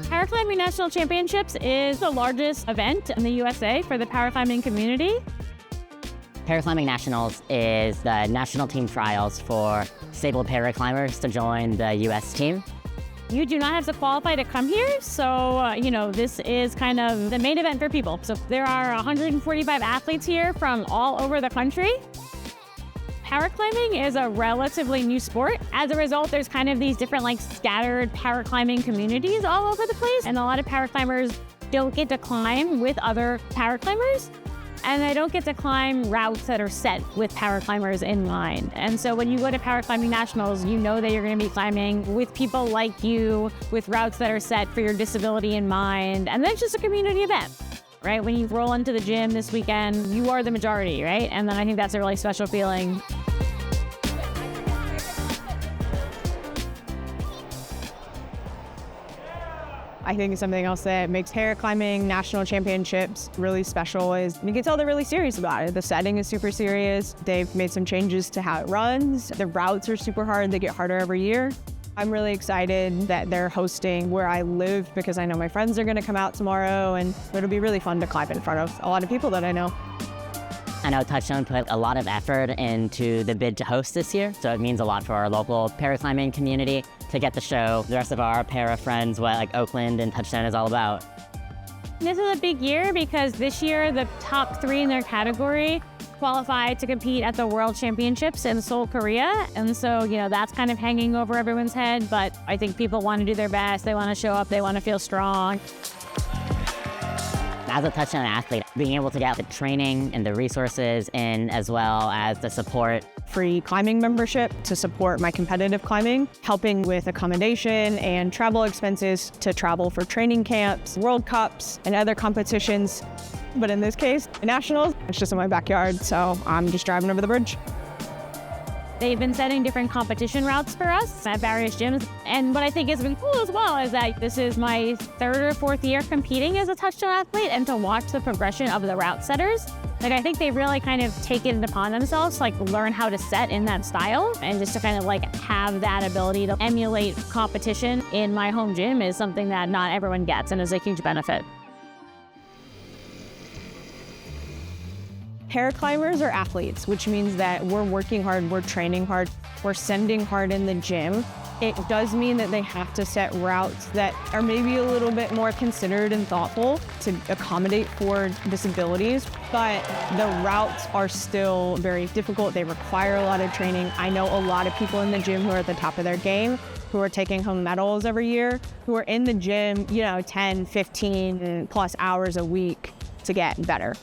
ParaClimbing National Championships is the largest event in the USA for the paraclimbing community. ParaClimbing Nationals is the national team trials for disabled paraclimbers to join the US team. You do not have to qualify to come here, so this is kind of the main event for people. So there are 145 athletes here from all over the country. Paraclimbing is a relatively new sport. As a result, there's kind of these different scattered paraclimbing communities all over the place, and a lot of paraclimbers don't get to climb with other paraclimbers, and they don't get to climb routes that are set with paraclimbers in mind. And so when you go to Paraclimbing Nationals, you know that you're going to be climbing with people like you, with routes that are set for your disability in mind, and then it's just a community event. Right? When you roll into the gym this weekend, you are the majority, right? And then I think that's a really special feeling. I think something else that makes paraclimbing national championships really special is you can tell they're really serious about it. The setting is super serious. They've made some changes to how it runs. The routes are super hard. They get harder every year. I'm really excited that they're hosting where I live because I know my friends are going to come out tomorrow, and it'll be really fun to climb in front of a lot of people that I know. I know Touchstone put a lot of effort into the bid to host this year, so it means a lot for our local paraclimbing community to get to show the rest of our para friends what Oakland and Touchstone is all about. This is a big year because this year the top 3 in their category qualified to compete at the World Championships in Seoul, Korea. And so, that's kind of hanging over everyone's head, but I think people want to do their best. They want to show up. They want to feel strong. As a Touchstone athlete, being able to get the training and the resources in, as well as the support. Free climbing membership to support my competitive climbing, helping with accommodation and travel expenses to travel for training camps, World Cups, and other competitions. But in this case, nationals, it's just in my backyard, so I'm just driving over the bridge. They've been setting different competition routes for us at various gyms. And what I think has been cool as well is that this is my 3rd or 4th year competing as a Touchstone athlete, and to watch the progression of the route setters. I think they really kind of taken it upon themselves to learn how to set in that style, and just to kind of have that ability to emulate competition in my home gym is something that not everyone gets and is a huge benefit. Paraclimbers are athletes, which means that we're working hard, we're training hard, we're sending hard in the gym. It does mean that they have to set routes that are maybe a little bit more considered and thoughtful to accommodate for disabilities, but the routes are still very difficult. They require a lot of training. I know a lot of people in the gym who are at the top of their game, who are taking home medals every year, who are in the gym, 10, 15 plus hours a week to get better.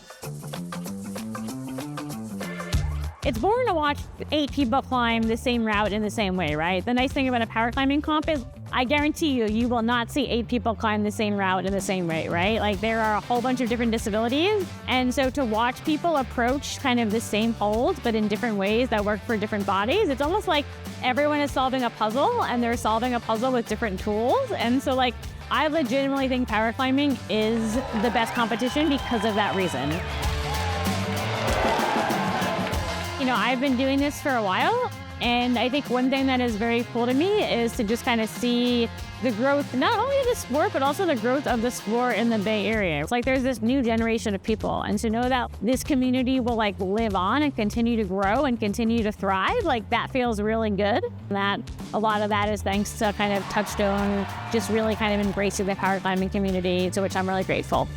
It's boring to watch 8 people climb the same route in the same way, right? The nice thing about a paraclimbing comp is I guarantee you will not see 8 people climb the same route in the same way, right? There are a whole bunch of different disabilities. And so to watch people approach kind of the same hold, but in different ways that work for different bodies, it's almost like everyone is solving a puzzle, and they're solving a puzzle with different tools. And so I legitimately think paraclimbing is the best competition because of that reason. I've been doing this for a while, and I think one thing that is very cool to me is to just kind of see the growth, not only of the sport, but also the growth of the sport in the Bay Area. It's there's this new generation of people, and to know that this community will live on and continue to grow and continue to thrive, that feels really good. And that a lot of that is thanks to kind of Touchstone just really kind of embracing the paraclimbing community, to which I'm really grateful.